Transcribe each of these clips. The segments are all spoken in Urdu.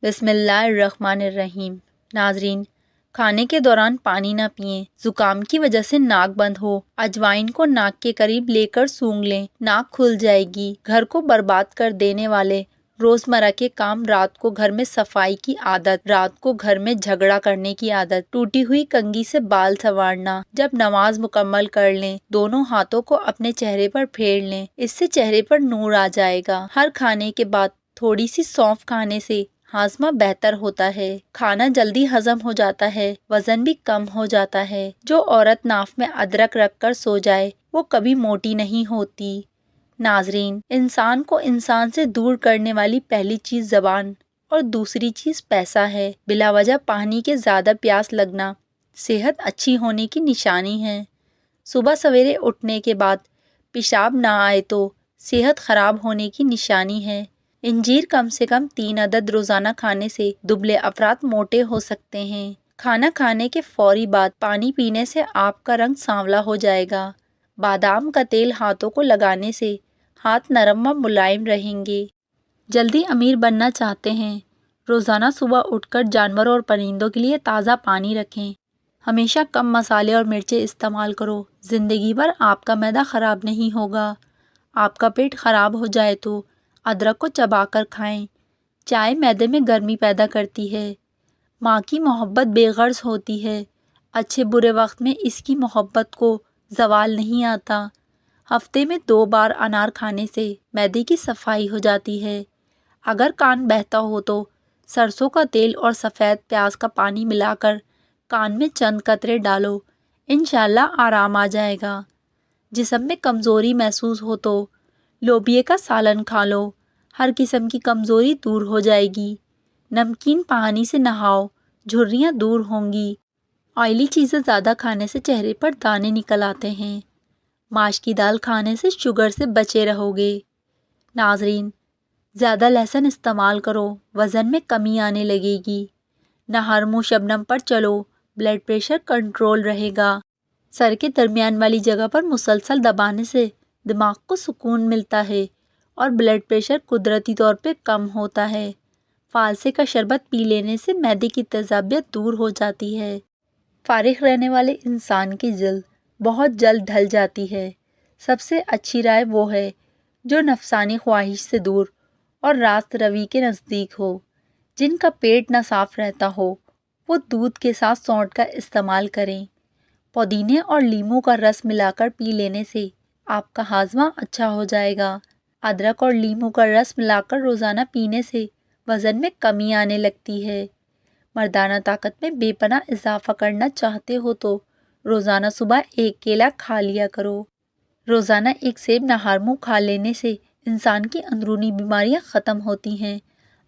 بسم اللہ الرحمن الرحیم۔ ناظرین، کھانے کے دوران پانی نہ پئیں۔ زکام کی وجہ سے ناک بند ہو، اجوائن کو ناک کے قریب لے کر سونگھ لیں، ناک کھل جائے گی۔ گھر کو برباد کر دینے والے روزمرہ کے کام: رات کو گھر میں صفائی کی عادت، رات کو گھر میں جھگڑا کرنے کی عادت، ٹوٹی ہوئی کنگھی سے بال سنوارنا۔ جب نماز مکمل کر لیں، دونوں ہاتھوں کو اپنے چہرے پر پھیر لیں، اس سے چہرے پر نور آ جائے گا۔ ہر کھانے کے بعد تھوڑی سی سونف کھانے سے ہاضمہ بہتر ہوتا ہے، کھانا جلدی ہضم ہو جاتا ہے، وزن بھی کم ہو جاتا ہے۔ جو عورت ناف میں ادرک رکھ کر سو جائے وہ کبھی موٹی نہیں ہوتی۔ ناظرین، انسان کو انسان سے دور کرنے والی پہلی چیز زبان اور دوسری چیز پیسہ ہے۔ بلا وجہ پانی کے زیادہ پیاس لگنا صحت اچھی ہونے کی نشانی ہے۔ صبح سویرے اٹھنے کے بعد پیشاب نہ آئے تو صحت خراب ہونے کی نشانی ہے۔ انجیر کم سے کم 3 عدد روزانہ کھانے سے دبلے افراد موٹے ہو سکتے ہیں۔ کھانا کھانے کے فوری بعد پانی پینے سے آپ کا رنگ سانولا ہو جائے گا۔ بادام کا تیل ہاتھوں کو لگانے سے ہاتھ نرم و ملائم رہیں گے۔ جلدی امیر بننا چاہتے ہیں؟ روزانہ صبح اٹھ کر جانوروں اور پرندوں کے لیے تازہ پانی رکھیں۔ ہمیشہ کم مسالے اور مرچیں استعمال کرو۔ زندگی بھر آپ کا معدہ خراب نہیں ہوگا۔ آپ کا پیٹ خراب ہو جائے تو ادرک کو چبا کر کھائیں۔ چائے معدے میں گرمی پیدا کرتی ہے۔ ماں کی محبت بے غرض ہوتی ہے، اچھے برے وقت میں اس کی محبت کو زوال نہیں آتا۔ ہفتے میں 2 بار انار کھانے سے معدے کی صفائی ہو جاتی ہے۔ اگر کان بہتا ہو تو سرسوں کا تیل اور سفید پیاز کا پانی ملا کر کان میں چند قطرے ڈالو، انشاءاللہ آرام آ جائے گا۔ جسم میں کمزوری محسوس ہو تو لوبیے کا سالن کھا لو، ہر قسم کی کمزوری دور ہو جائے گی۔ نمکین پانی سے نہاؤ، جھریاں دور ہوں گی۔ آئلی چیزیں زیادہ کھانے سے چہرے پر دانے نکل آتے ہیں۔ ماش کی دال کھانے سے شوگر سے بچے رہو گے۔ ناظرین، زیادہ لہسن استعمال کرو، وزن میں کمی آنے لگے گی۔ نہار منہ شبنم پر چلو، بلڈ پریشر کنٹرول رہے گا۔ سر کے درمیان والی جگہ پر مسلسل دبانے سے دماغ کو سکون ملتا ہے اور بلڈ پریشر قدرتی طور پہ کم ہوتا ہے۔ فالسے کا شربت پی لینے سے معدے کی تیزابیت دور ہو جاتی ہے۔ فارغ رہنے والے انسان کی جلد بہت جلد ڈھل جاتی ہے۔ سب سے اچھی رائے وہ ہے جو نفسانی خواہش سے دور اور راست روی کے نزدیک ہو۔ جن کا پیٹ نہ صاف رہتا ہو وہ دودھ کے ساتھ سونٹھ کا استعمال کریں۔ پودینے اور لیموں کا رس ملا کر پی لینے سے آپ کا ہاضمہ اچھا ہو جائے گا۔ ادرک اور لیموں کا رس ملا کر روزانہ پینے سے وزن میں کمی آنے لگتی ہے۔ مردانہ طاقت میں بے پناہ اضافہ کرنا چاہتے ہو تو روزانہ صبح 1 کیلا کھا لیا کرو۔ روزانہ 1 سیب نہار منہ کھا لینے سے انسان کی اندرونی بیماریاں ختم ہوتی ہیں۔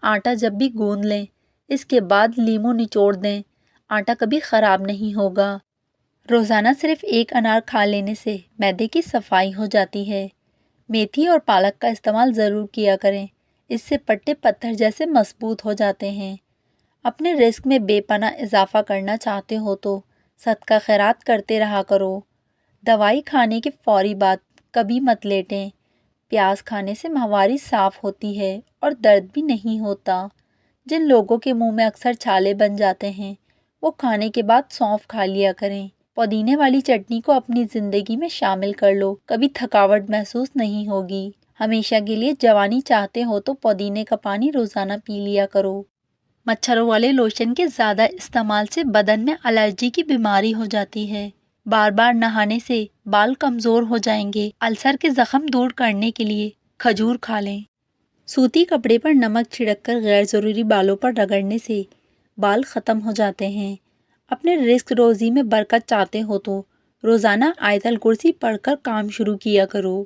آٹا جب بھی گوندھ لیں اس کے بعد لیموں نچوڑ دیں، آٹا کبھی خراب نہیں ہوگا۔ روزانہ صرف 1 انار کھا لینے سے معدے کی صفائی ہو جاتی ہے۔ میتھی اور پالک کا استعمال ضرور کیا کریں، اس سے پٹے پتھر جیسے مضبوط ہو جاتے ہیں۔ اپنے رزق میں بے پناہ اضافہ کرنا چاہتے ہو تو صدقہ خیرات کرتے رہا کرو۔ دوائی کھانے کے فوری بعد کبھی مت لیٹیں۔ پیاز کھانے سے ماہواری صاف ہوتی ہے اور درد بھی نہیں ہوتا۔ جن لوگوں کے منہ میں اکثر چھالے بن جاتے ہیں وہ کھانے کے بعد سونف کھا لیا کریں۔ پودینے والی چٹنی کو اپنی زندگی میں شامل کر لو، کبھی تھکاوٹ محسوس نہیں ہوگی۔ ہمیشہ کے لیے جوانی چاہتے ہو تو پودینے کا پانی روزانہ پی لیا کرو۔ مچھروں والے لوشن کے زیادہ استعمال سے بدن میں الرجی کی بیماری ہو جاتی ہے۔ بار بار نہانے سے بال کمزور ہو جائیں گے۔ السر کے زخم دور کرنے کے لیے کھجور کھا لیں۔ سوتی کپڑے پر نمک چھڑک کر غیر ضروری بالوں پر رگڑنے سے بال ختم ہو جاتے ہیں۔ اپنے رزق روزی میں برکت چاہتے ہو تو روزانہ آیت الکرسی پڑھ کر کام شروع کیا کرو۔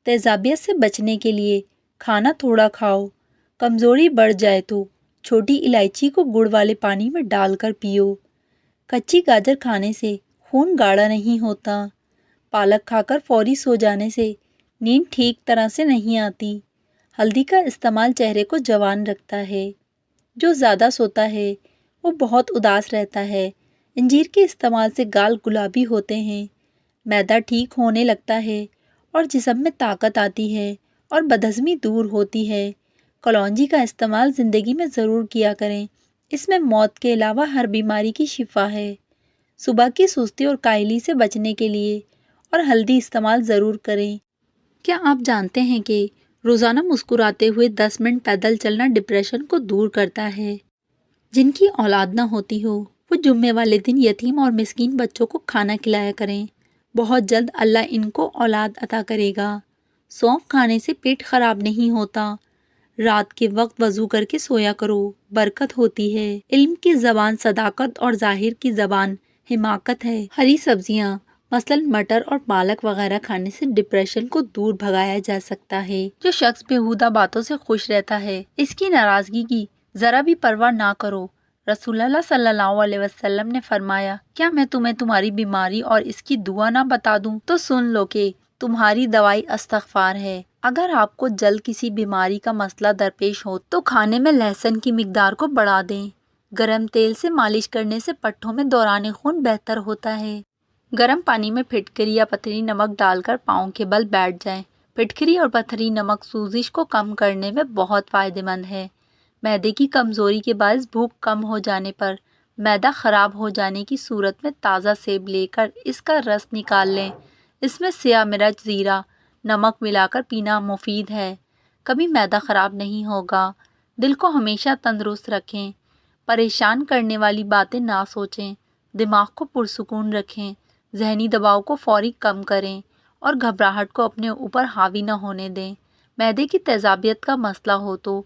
تیزابیت سے بچنے کے لیے کھانا تھوڑا کھاؤ۔ کمزوری بڑھ جائے تو چھوٹی الائچی کو گڑ والے پانی میں ڈال کر پیو۔ کچی گاجر کھانے سے خون گاڑھا نہیں ہوتا۔ پالک کھا کر فوری سو جانے سے نیند ٹھیک طرح سے نہیں آتی۔ ہلدی کا استعمال چہرے کو جوان رکھتا ہے۔ جو زیادہ سوتا ہے وہ بہت اداس رہتا ہے۔ انجیر کے استعمال سے گال گلابی ہوتے ہیں، معدہ ٹھیک ہونے لگتا ہے اور جسم میں طاقت آتی ہے اور بدہضمی دور ہوتی ہے۔ کلونجی کا استعمال زندگی میں ضرور کیا کریں، اس میں موت کے علاوہ ہر بیماری کی شفا ہے۔ صبح کی سستی اور کاہلی سے بچنے کے لیے اور ہلدی استعمال ضرور کریں۔ کیا آپ جانتے ہیں کہ روزانہ مسکراتے ہوئے 10 منٹ پیدل چلنا ڈپریشن کو دور کرتا ہے؟ جن کی اولاد نہ ہوتی ہو وہ جمعے والے دن یتیم اور مسکین بچوں کو کھانا کھلایا کریں، بہت جلد اللہ ان کو اولاد عطا کرے گا۔ سونف کھانے سے پیٹ خراب نہیں ہوتا۔ رات کے وقت وضو کر کے سویا کرو، برکت ہوتی ہے۔ علم کی زبان صداقت اور ظاہر کی زبان حماقت ہے۔ ہری سبزیاں مثلاً مٹر اور پالک وغیرہ کھانے سے ڈپریشن کو دور بھگایا جا سکتا ہے۔ جو شخص بیہودہ باتوں سے خوش رہتا ہے اس کی ناراضگی کی ذرا بھی پرواہ نہ کرو۔ رسول اللہ صلی اللہ علیہ وسلم نے فرمایا، کیا میں تمہیں تمہاری بیماری اور اس کی دعا نہ بتا دوں؟ تو سن لو کہ تمہاری دوائی استغفار ہے۔ اگر آپ کو جلد کسی بیماری کا مسئلہ درپیش ہو تو کھانے میں لہسن کی مقدار کو بڑھا دیں۔ گرم تیل سے مالش کرنے سے پٹھوں میں دوران خون بہتر ہوتا ہے۔ گرم پانی میں پھٹکری یا پتھری نمک ڈال کر پاؤں کے بل بیٹھ جائیں۔ پھٹکری اور پتھری نمک سوزش کو کم کرنے میں بہت فائدہ مند ہے۔ معدے کی کمزوری کے باعث بھوک کم ہو جانے پر معدہ خراب ہو جانے کی صورت میں تازہ سیب لے کر اس کا رس نکال لیں۔ اس میں سیاہ مرچ، زیرہ، نمک ملا کر پینا مفید ہے۔ کبھی معدہ خراب نہیں ہوگا۔ دل کو ہمیشہ تندرست رکھیں۔ پریشان کرنے والی باتیں نہ سوچیں۔ دماغ کو پرسکون رکھیں۔ ذہنی دباؤ کو فوری کم کریں اور گھبراہٹ کو اپنے اوپر حاوی نہ ہونے دیں۔ معدے کی تیزابیت کا مسئلہ ہو تو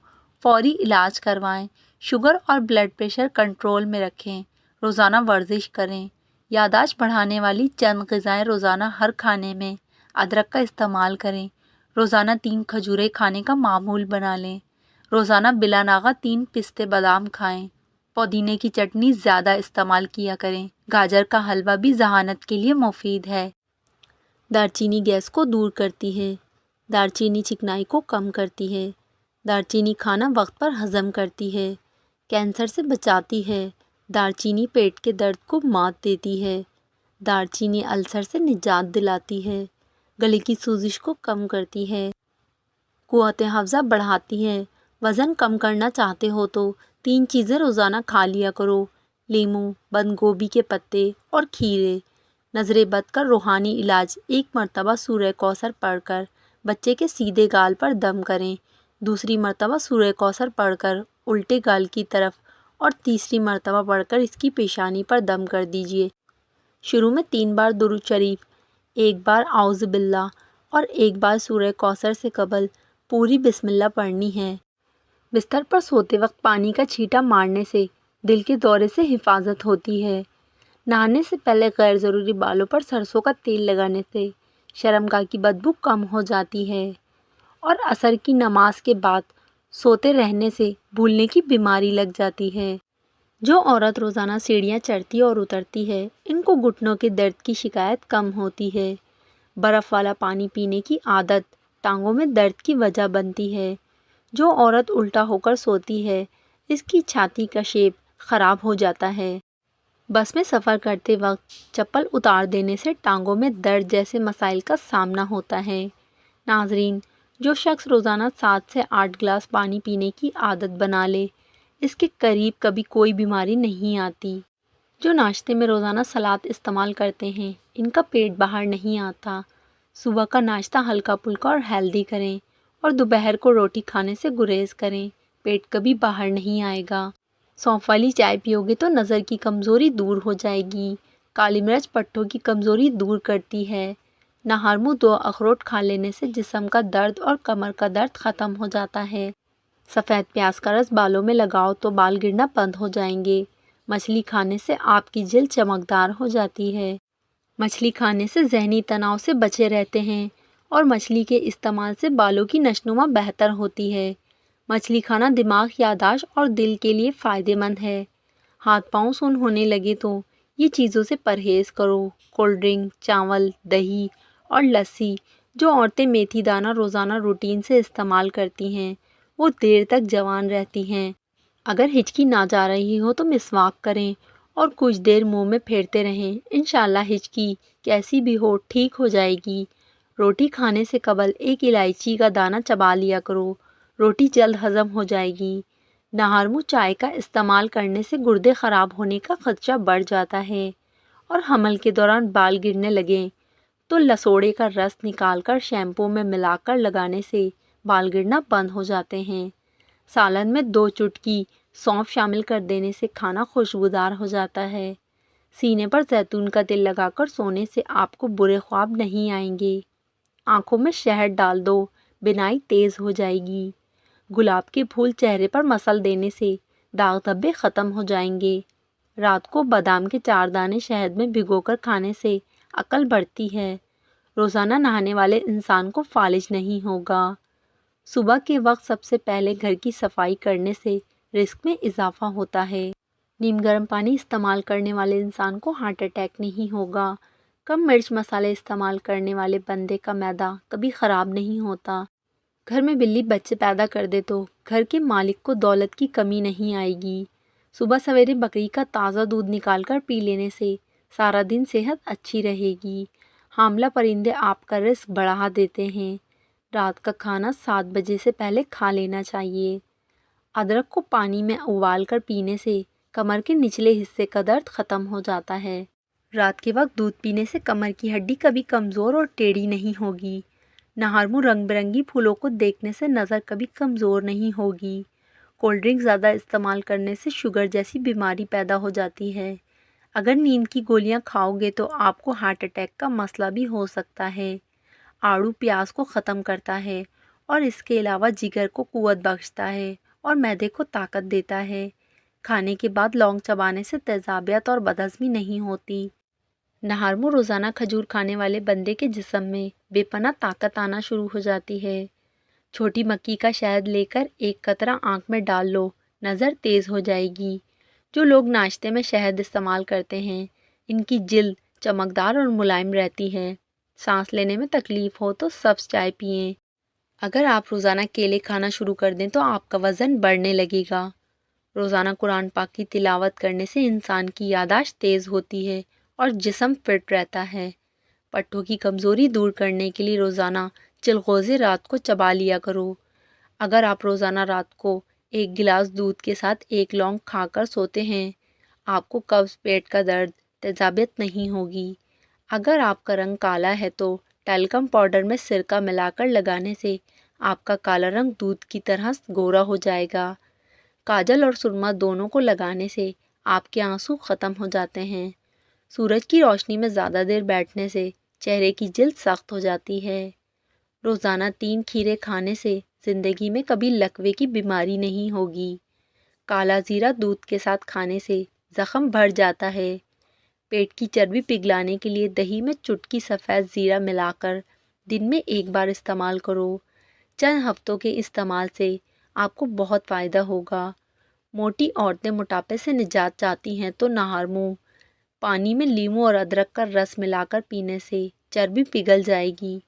فوری علاج کروائیں۔ شوگر اور بلڈ پریشر کنٹرول میں رکھیں۔ روزانہ ورزش کریں۔ یادداشت بڑھانے والی چند غذائیں روزانہ ہر کھانے میں ادرک کا استعمال کریں۔ روزانہ 3 کھجوریں کھانے کا معمول بنا لیں۔ روزانہ بلا ناغہ 3 پستے بادام کھائیں۔ پودینے کی چٹنی زیادہ استعمال کیا کریں۔ گاجر کا حلوہ بھی ذہانت کے لیے مفید ہے۔ دارچینی گیس کو دور کرتی ہے۔ دارچینی چکنائی کو کم کرتی ہے۔ دارچینی کھانا وقت پر ہضم کرتی ہے۔ کینسر سے بچاتی ہے۔ دارچینی پیٹ کے درد کو مات دیتی ہے۔ دارچینی السر سے نجات دلاتی ہے۔ گلے کی سوزش کو کم کرتی ہے۔ قوت حافظہ بڑھاتی ہے۔ وزن کم کرنا چاہتے ہو تو 3 چیزیں روزانہ کھا لیا کرو: لیموں، بند گوبھی کے پتے اور کھیرے۔ نظر بد کا روحانی علاج: 1 مرتبہ سورہ کوثر پڑھ کر بچے کے سیدھے گال پر دم کریں، دوسری مرتبہ سورہ کوثر پڑھ کر الٹے گال کی طرف اور تیسری مرتبہ پڑھ کر اس کی پیشانی پر دم کر دیجیے۔ شروع میں 3 بار درود شریف، 1 بار اعوذ باللہ اور 1 بار سورہ کوثر سے قبل پوری بسم اللہ پڑھنی ہے۔ بستر پر سوتے وقت پانی کا چھینٹا مارنے سے دل کے دورے سے حفاظت ہوتی ہے۔ نہانے سے پہلے غیر ضروری بالوں پر سرسوں کا تیل لگانے سے شرمگاہ کی بدبو کم ہو جاتی ہے، اور عصر کی نماز کے بعد سوتے رہنے سے بھولنے کی بیماری لگ جاتی ہے۔ جو عورت روزانہ سیڑھیاں چڑھتی اور اترتی ہے ان کو گھٹنوں کے درد کی شکایت کم ہوتی ہے۔ برف والا پانی پینے کی عادت ٹانگوں میں درد کی وجہ بنتی ہے۔ جو عورت الٹا ہو کر سوتی ہے اس کی چھاتی کا شیپ خراب ہو جاتا ہے۔ بس میں سفر کرتے وقت چپل اتار دینے سے ٹانگوں میں درد جیسے مسائل کا سامنا ہوتا ہے۔ ناظرین، جو شخص روزانہ 7 سے 8 گلاس پانی پینے کی عادت بنا لے اس کے قریب کبھی کوئی بیماری نہیں آتی۔ جو ناشتے میں روزانہ سلاد استعمال کرتے ہیں ان کا پیٹ باہر نہیں آتا۔ صبح کا ناشتہ ہلکا پھلکا اور ہیلدی کریں اور دوپہر کو روٹی کھانے سے گریز کریں، پیٹ کبھی باہر نہیں آئے گا۔ سونف والی چائے پیو گے تو نظر کی کمزوری دور ہو جائے گی۔ کالی مرچ پٹھوں کی کمزوری دور کرتی ہے۔ نہار منہ 2 اخروٹ کھا لینے سے جسم کا درد اور کمر کا درد ختم ہو جاتا ہے۔ سفید پیاز کا رس بالوں میں لگاؤ تو بال گرنا بند ہو جائیں گے۔ مچھلی کھانے سے آپ کی جلد چمکدار ہو جاتی ہے۔ مچھلی کھانے سے ذہنی تناؤ سے بچے رہتے ہیں اور مچھلی کے استعمال سے بالوں کی نشوونما بہتر ہوتی ہے۔ مچھلی کھانا دماغ، یادداشت اور دل کے لیے فائدہ مند ہے۔ ہاتھ پاؤں سون ہونے لگے تو یہ چیزوں سے پرہیز کرو: کولڈ ڈرنک، چاول، دہی اور لسی۔ جو عورتیں میتھی دانہ روزانہ روٹین سے استعمال کرتی ہیں وہ دیر تک جوان رہتی ہیں۔ اگر ہچکی نہ جا رہی ہو تو مسواک کریں اور کچھ دیر منہ میں پھیرتے رہیں، انشاءاللہ ہچکی کیسی بھی ہو ٹھیک ہو جائے گی۔ روٹی کھانے سے قبل 1 الائچی کا دانہ چبا لیا کرو۔ روٹی جلد ہضم ہو جائے گی۔ نہارمو چائے کا استعمال کرنے سے گردے خراب ہونے کا خدشہ بڑھ جاتا ہے، اور حمل کے دوران بال گرنے لگیں تو لسوڑے کا رس نکال کر شیمپو میں ملا کر لگانے سے بال گرنا بند ہو جاتے ہیں۔ سالن میں 2 چٹکی سونف شامل کر دینے سے کھانا خوشبودار ہو جاتا ہے۔ سینے پر زیتون کا تیل لگا کر سونے سے آپ کو برے خواب نہیں آئیں گے۔ آنکھوں میں شہد ڈال دو، بینائی تیز ہو جائے گی۔ گلاب کے پھول چہرے پر مسل دینے سے داغ دھبے ختم ہو جائیں گے۔ رات کو بادام کے 4 دانے شہد میں بھگو کر کھانے سے عقل بڑھتی ہے۔ روزانہ نہانے والے انسان کو فالج نہیں ہوگا۔ صبح کے وقت سب سے پہلے گھر کی صفائی کرنے سے رزق میں اضافہ ہوتا ہے۔ نیم گرم پانی استعمال کرنے والے انسان کو ہارٹ اٹیک نہیں ہوگا۔ کم مرچ مسالے استعمال کرنے والے بندے کا معدہ کبھی خراب نہیں ہوتا۔ گھر میں بلی بچے پیدا کر دے تو گھر کے مالک کو دولت کی کمی نہیں آئے گی۔ صبح سویرے بکری کا تازہ دودھ نکال کر پی لینے سے سارا دن صحت اچھی رہے گی۔ حاملہ پرندے آپ کا رزق بڑھا دیتے ہیں۔ رات کا کھانا 7 بجے سے پہلے کھا لینا چاہیے۔ ادرک کو پانی میں ابال کر پینے سے کمر کے نچلے حصے کا درد ختم ہو جاتا ہے۔ رات کے وقت دودھ پینے سے کمر کی ہڈی کبھی کمزور اور ٹیڑھی نہیں ہوگی۔ نہارمو رنگ برنگی پھولوں کو دیکھنے سے نظر کبھی کمزور نہیں ہوگی۔ کولڈ ڈرنک زیادہ استعمال کرنے سے شوگر جیسی بیماری پیدا ہو جاتی ہے۔ اگر نیند کی گولیاں کھاؤ گے تو آپ کو ہارٹ اٹیک کا مسئلہ بھی ہو سکتا ہے۔ آڑو پیاس کو ختم کرتا ہے اور اس کے علاوہ جگر کو قوت بخشتا ہے اور معدے کو طاقت دیتا ہے۔ کھانے کے بعد لونگ چبانے سے تیزابیت اور بدہضمی نہیں ہوتی۔ نہارمو روزانہ کھجور کھانے والے بندے کے جسم میں بے پناہ طاقت آنا شروع ہو جاتی ہے۔ چھوٹی مکھی کا شہد لے کر 1 قطرہ آنکھ میں ڈال لو، نظر تیز ہو جائے گی۔ جو لوگ ناشتے میں شہد استعمال کرتے ہیں ان کی جلد چمکدار اور ملائم رہتی ہے۔ سانس لینے میں تکلیف ہو تو سبز چائے پئیں۔ اگر آپ روزانہ کیلے کھانا شروع کر دیں تو آپ کا وزن بڑھنے لگے گا۔ روزانہ قرآن پاک کی تلاوت کرنے سے انسان کی یادداشت تیز ہوتی ہے اور جسم فٹ رہتا ہے۔ پٹھوں کی کمزوری دور کرنے کے لیے روزانہ چلغوزے رات کو چبا لیا کرو۔ اگر آپ روزانہ رات کو 1 گلاس دودھ کے ساتھ 1 لونگ کھا کر سوتے ہیں، آپ کو قبض، پیٹ کا درد، تیزابیت نہیں ہوگی۔ اگر آپ کا رنگ کالا ہے تو ٹیلکم پاؤڈر میں سرکہ ملا کر لگانے سے آپ کا کالا رنگ دودھ کی طرح گورا ہو جائے گا۔ کاجل اور سرما دونوں کو لگانے سے آپ کے آنسو ختم ہو جاتے ہیں۔ سورج کی روشنی میں زیادہ دیر بیٹھنے سے چہرے کی جلد سخت ہو جاتی ہے۔ روزانہ 3 کھیرے کھانے سے زندگی میں کبھی لکوے کی بیماری نہیں ہوگی۔ کالا زیرہ دودھ کے ساتھ کھانے سے زخم بھر جاتا ہے۔ پیٹ کی چربی پگھلانے کے لیے دہی میں چٹکی سفید زیرہ ملا کر دن میں 1 بار استعمال کرو۔ چند ہفتوں کے استعمال سے آپ کو بہت فائدہ ہوگا۔ موٹی عورتیں موٹاپے سے نجات چاہتی ہیں تو نہارمو پانی میں لیموں اور ادرک کا رس ملا کر پینے سے چربی پگھل جائے گی۔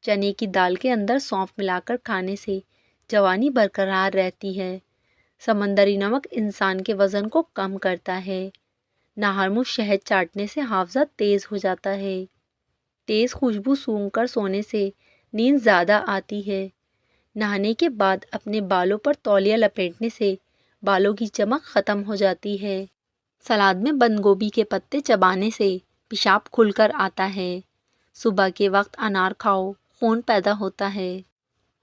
چنے کی دال کے اندر سونف ملا کر کھانے سے جوانی برقرار رہتی ہے۔ سمندری نمک انسان کے وزن کو کم کرتا ہے۔ نہارمو شہد چاٹنے سے حافظہ تیز ہو جاتا ہے۔ تیز خوشبو سونگھ کر سونے سے نیند زیادہ آتی ہے۔ نہانے کے بعد اپنے بالوں پر تولیہ لپیٹنے سے بالوں کی چمک ختم ہو جاتی ہے۔ سلاد میں بند گوبھی کے پتے چبانے سے پیشاب کھل کر آتا ہے۔ صبح کے وقت انار کھاؤ، خون پیدا ہوتا ہے۔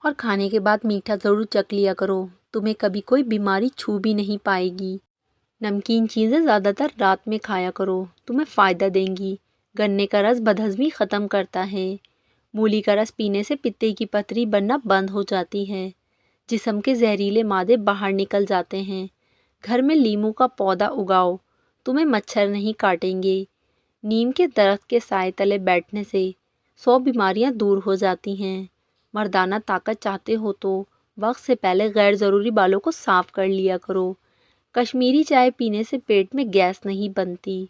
اور کھانے کے بعد میٹھا ضرور چکھ لیا کرو، تمہیں کبھی کوئی بیماری چھو بھی نہیں پائے گی۔ نمکین چیزیں زیادہ تر رات میں کھایا کرو، تمہیں فائدہ دیں گی۔ گنے کا رس بدہضمی ختم کرتا ہے۔ مولی کا رس پینے سے پتے کی پتھری بننا بند ہو جاتی ہے۔ جسم کے زہریلے مادے باہر نکل جاتے ہیں۔ گھر میں لیموں کا پودا اگاؤ، تمہیں مچھر نہیں کاٹیں گے۔ نیم کے درخت کے سائے تلے بیٹھنے سے 100 بیماریاں دور ہو جاتی ہیں۔ مردانہ طاقت چاہتے ہو تو وقت سے پہلے غیر ضروری بالوں کو صاف کر لیا کرو۔ کشمیری چائے پینے سے پیٹ میں گیس نہیں بنتی۔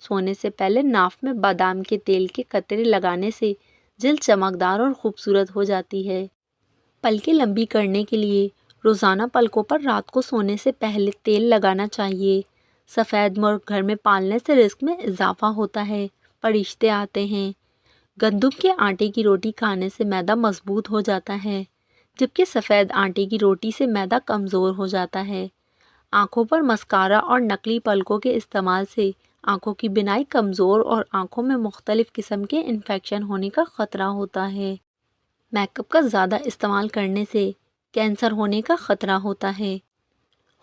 سونے سے پہلے ناف میں بادام کے تیل کے قطرے لگانے سے جلد چمکدار اور خوبصورت ہو جاتی ہے۔ پلکیں لمبی کرنے کے لیے روزانہ پلکوں پر رات کو سونے سے پہلے تیل لگانا چاہیے۔ سفید مرغ گھر میں پالنے سے رزق میں اضافہ ہوتا ہے، فرشتے آتے ہیں۔ گندم کے آٹے کی روٹی کھانے سے معدہ مضبوط ہو جاتا ہے۔ جبکہ سفید آٹے کی روٹی سے معدہ کمزور ہو جاتا ہے۔ آنکھوں پر مسکارا اور نقلی پلکوں کے استعمال سے آنکھوں کی بینائی کمزور اور آنکھوں میں مختلف قسم کے انفیکشن ہونے کا خطرہ ہوتا ہے۔ میک اپ کا زیادہ استعمال کرنے سے کینسر ہونے کا خطرہ ہوتا ہے۔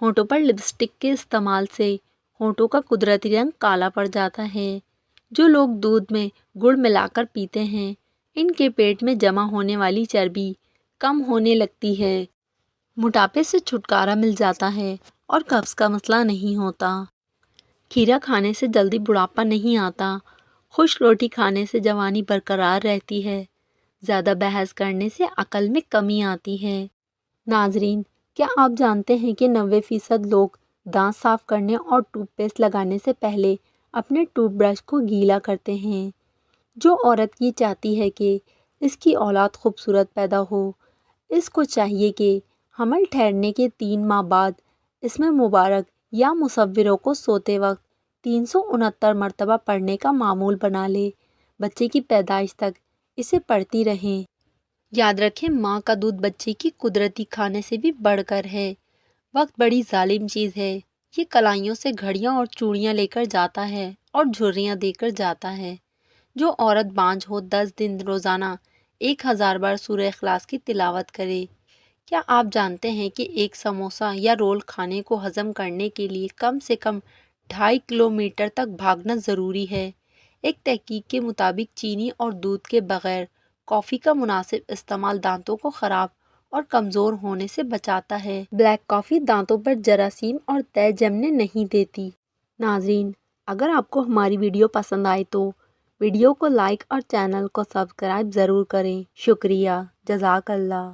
ہونٹوں پر لپسٹک کے استعمال سے ہونٹوں کا قدرتی رنگ کالا پڑ جاتا ہے۔ جو لوگ دودھ میں گڑ ملا کر پیتے ہیں ان کے پیٹ میں جمع ہونے والی چربی کم ہونے لگتی ہے۔ موٹاپے سے چھٹکارا مل جاتا ہے اور قبض کا مسئلہ نہیں ہوتا۔ کھیرا کھانے سے جلدی بڑھاپا نہیں آتا۔ خشک روٹی کھانے سے جوانی برقرار رہتی ہے۔ زیادہ بحث کرنے سے عقل میں کمی آتی ہے۔ ناظرین، کیا آپ جانتے ہیں کہ 90% لوگ دانت صاف کرنے اور ٹوتھ پیسٹ لگانے سے پہلے اپنے ٹوتھ برش کو گیلا کرتے ہیں؟ جو عورت یہ چاہتی ہے کہ اس کی اولاد خوبصورت پیدا ہو، اس کو چاہیے کہ حمل ٹھہرنے کے 3 ماہ بعد اس میں مبارک یا مصوروں کو سوتے وقت 369 مرتبہ پڑھنے کا معمول بنا لے۔ بچے کی پیدائش تک اسے پڑھتی رہیں۔ یاد رکھیں، ماں کا دودھ بچے کی قدرتی کھانے سے بھی بڑھ کر ہے۔ وقت بڑی ظالم چیز ہے۔ یہ کلائیوں سے گھڑیاں اور چوڑیاں لے کر جاتا ہے اور جھریاں دے کر جاتا ہے۔ جو عورت بانجھ ہو 10 دن روزانہ 1000 بار سورہ اخلاص کی تلاوت کرے۔ کیا آپ جانتے ہیں کہ ایک سموسہ یا رول کھانے کو ہضم کرنے کے لیے کم سے کم 2.5 کلومیٹر تک بھاگنا ضروری ہے؟ ایک تحقیق کے مطابق چینی اور دودھ کے بغیر کافی کا مناسب استعمال دانتوں کو خراب اور کمزور ہونے سے بچاتا ہے۔ بلیک کافی دانتوں پر جراثیم اور تہ جمنے نہیں دیتی۔ ناظرین، اگر آپ کو ہماری ویڈیو پسند آئے تو ویڈیو کو لائک اور چینل کو سبسکرائب ضرور کریں۔ شکریہ، جزاک اللہ۔